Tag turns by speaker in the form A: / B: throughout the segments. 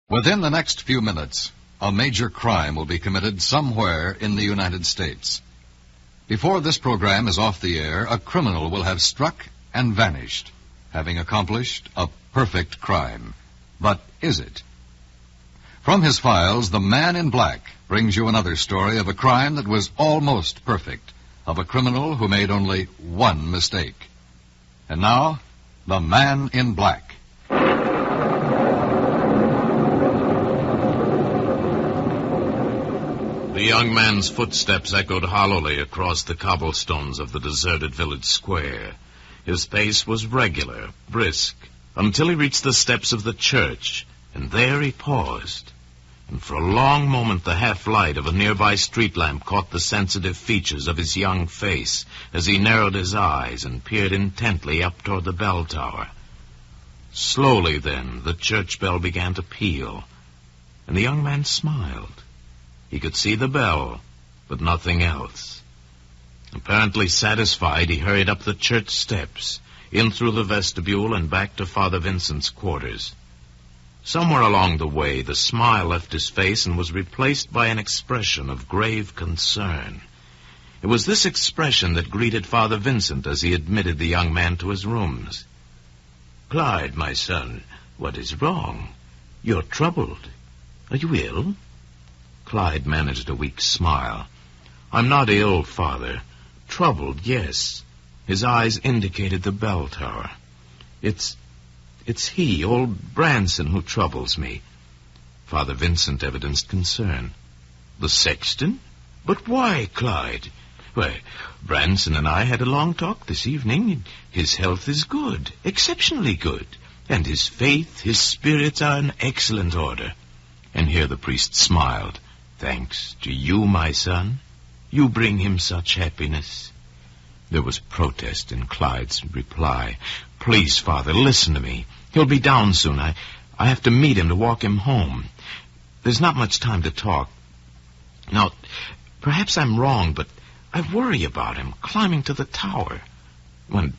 A: Within the next few minutes, a major crime will be committed somewhere in the United States. Before this program is off the air, a criminal will have struck and vanished, having accomplished a perfect crime. But is it? From his files, The Man in Black brings you another story of a crime that was almost perfect, of a criminal who made only one mistake. And now, The Man in Black.
B: The young man's footsteps echoed hollowly across the cobblestones of the deserted village square. His pace was regular, brisk, until he reached the steps of the church, and there he paused. And for a long moment the half-light of a nearby street lamp caught the sensitive features of his young face as he narrowed his eyes and peered intently up toward the bell tower. Slowly, then, the church bell began to peal, and the young man smiled. He could see the bell, but nothing else. Apparently satisfied, he hurried up the church steps, in through the vestibule and back to Father Vincent's quarters. Somewhere along the way, the smile left his face and was replaced by an expression of grave concern. It was this expression that greeted Father Vincent as he admitted the young man to his rooms. "Clyde, my son, what is wrong? You're troubled. Are you ill?" Clyde managed a weak smile. "I'm not ill, Father. Troubled, yes." His eyes indicated the bell tower. It's he, old Branson, who troubles me." Father Vincent evidenced concern. "The sexton? But why, Clyde?" "Why, Branson and I had a long talk this evening. His health is good, exceptionally good, and his faith, his spirits are in excellent order." And here the priest smiled. "Thanks to you, my son. You bring him such happiness." There was protest in Clyde's reply. "Please, Father, listen to me. He'll be down soon. I have to meet him to walk him home. There's not much time to talk. Now, perhaps I'm wrong, but I worry about him climbing to the tower. When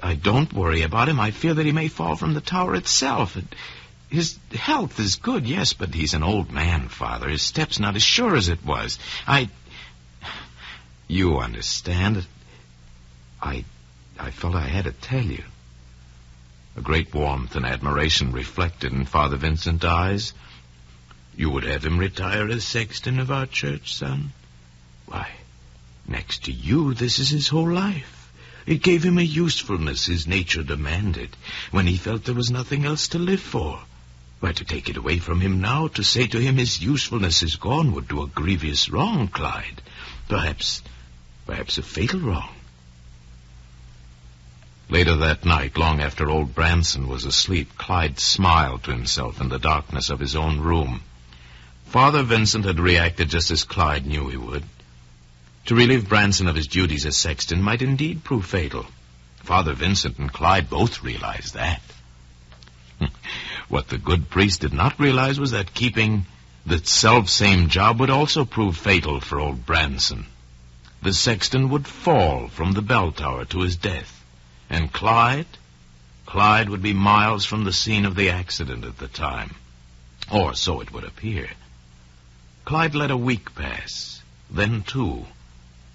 B: I don't worry about him, I fear that he may fall from the tower itself. His health is good, yes, but he's an old man, Father. His step's not as sure as it was. You understand. I felt I had to tell you." A great warmth and admiration reflected in Father Vincent's eyes. "You would have him retire as sexton of our church, son? Why, next to you, this is his whole life. It gave him a usefulness his nature demanded, when he felt there was nothing else to live for. Why, to take it away from him now, to say to him his usefulness is gone, would do a grievous wrong, Clyde. Perhaps a fatal wrong." Later that night, long after old Branson was asleep, Clyde smiled to himself in the darkness of his own room. Father Vincent had reacted just as Clyde knew he would. To relieve Branson of his duties as sexton might indeed prove fatal. Father Vincent and Clyde both realized that. What the good priest did not realize was that keeping the self-same job would also prove fatal for old Branson. The sexton would fall from the bell tower to his death. And Clyde would be miles from the scene of the accident at the time. Or so it would appear. Clyde let a week pass, then 2,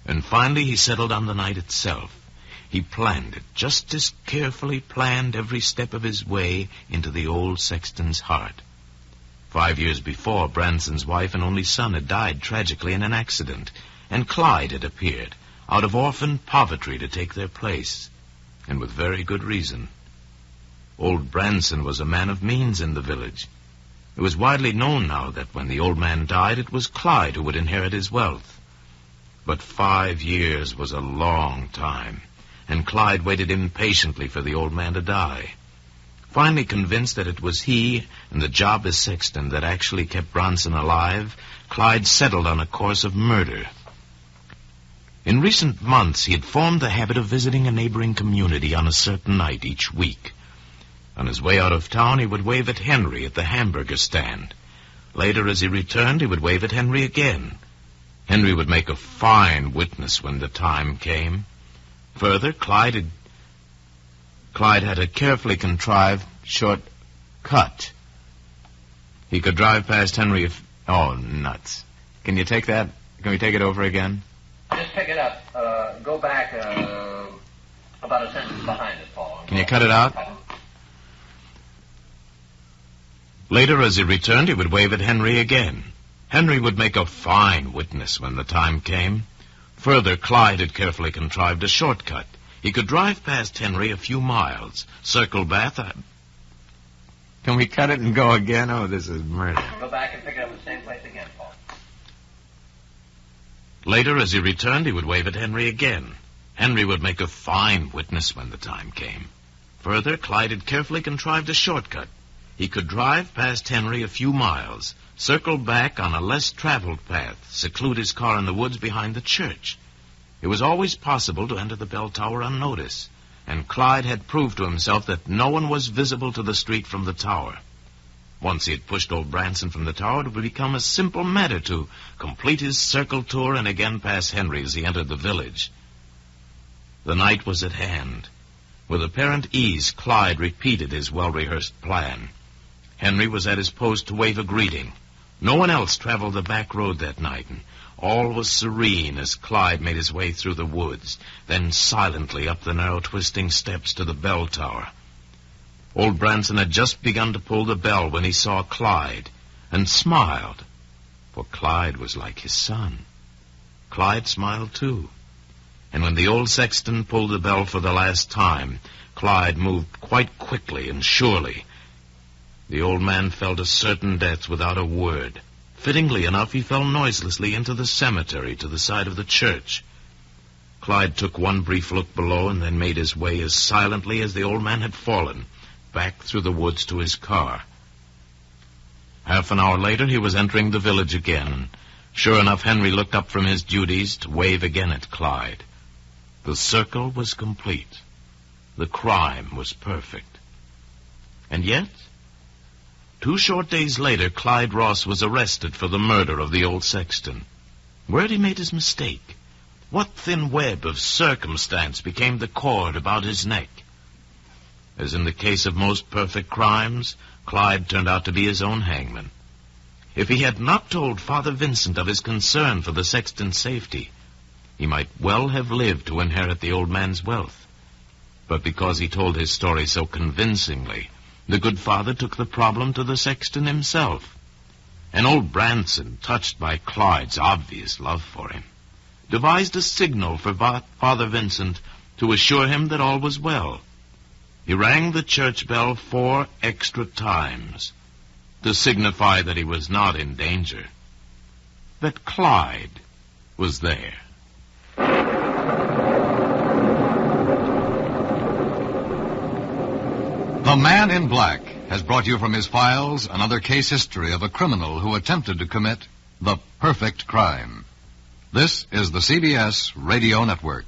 B: and finally he settled on the night itself. He planned it, just as carefully planned every step of his way into the old sexton's heart. 5 years before, Branson's wife and only son had died tragically in an accident, and Clyde had appeared, out of orphan poverty, to take their place. And with very good reason. Old Branson was a man of means in the village. It was widely known now that when the old man died, it was Clyde who would inherit his wealth. But 5 years was a long time, and Clyde waited impatiently for the old man to die. Finally convinced that it was he and the job as sexton that actually kept Branson alive, Clyde settled on a course of murder. In recent months, he had formed the habit of visiting a neighboring community on a certain night each week. On his way out of town, he would wave at Henry at the hamburger stand. Later, as he returned, he would wave at Henry again. Henry would make a fine witness when the time came. Further, Clyde had a carefully contrived short cut He could drive past Henry if... Oh, nuts. Can you take that? Can we take it over again?
C: Just pick it up. Go back about a sentence behind it, Paul.
B: Can you cut it out? Later, as he returned, he would wave at Henry again. Henry would make a fine witness when the time came. Further, Clyde had carefully contrived a shortcut. He could drive past Henry a few miles, circle back... Can we cut it and go again? Oh, this is murder.
C: Go back and pick it up at the same place again, Paul.
B: Later, as he returned, he would wave at Henry again. Henry would make a fine witness when the time came. Further, Clyde had carefully contrived a shortcut. He could drive past Henry a few miles, circle back on a less traveled path, seclude his car in the woods behind the church. It was always possible to enter the bell tower unnoticed, and Clyde had proved to himself that no one was visible to the street from the tower. Once he had pushed old Branson from the tower, it would become a simple matter to complete his circle tour and again pass Henry as he entered the village. The night was at hand. With apparent ease, Clyde repeated his well-rehearsed plan. Henry was at his post to wave a greeting. No one else traveled the back road that night, and all was serene as Clyde made his way through the woods, then silently up the narrow twisting steps to the bell tower. Old Branson had just begun to pull the bell when he saw Clyde, and smiled, for Clyde was like his son. Clyde smiled too, and when the old sexton pulled the bell for the last time, Clyde moved quite quickly and surely. The old man fell to certain death without a word. Fittingly enough, he fell noiselessly into the cemetery to the side of the church. Clyde took one brief look below and then made his way as silently as the old man had fallen, back through the woods to his car. Half an hour later, he was entering the village again. Sure enough, Henry looked up from his duties to wave again at Clyde. The circle was complete. The crime was perfect. And yet, 2 short days later, Clyde Ross was arrested for the murder of the old sexton. Where had he made his mistake? What thin web of circumstance became the cord about his neck? As in the case of most perfect crimes, Clyde turned out to be his own hangman. If he had not told Father Vincent of his concern for the sexton's safety, he might well have lived to inherit the old man's wealth. But because he told his story so convincingly, the good father took the problem to the sexton himself. And old Branson, touched by Clyde's obvious love for him, devised a signal for Father Vincent to assure him that all was well. He rang the church bell 4 extra times to signify that he was not in danger, that Clyde was there.
A: The Man in Black has brought you from his files another case history of a criminal who attempted to commit the perfect crime. This is the CBS Radio Network.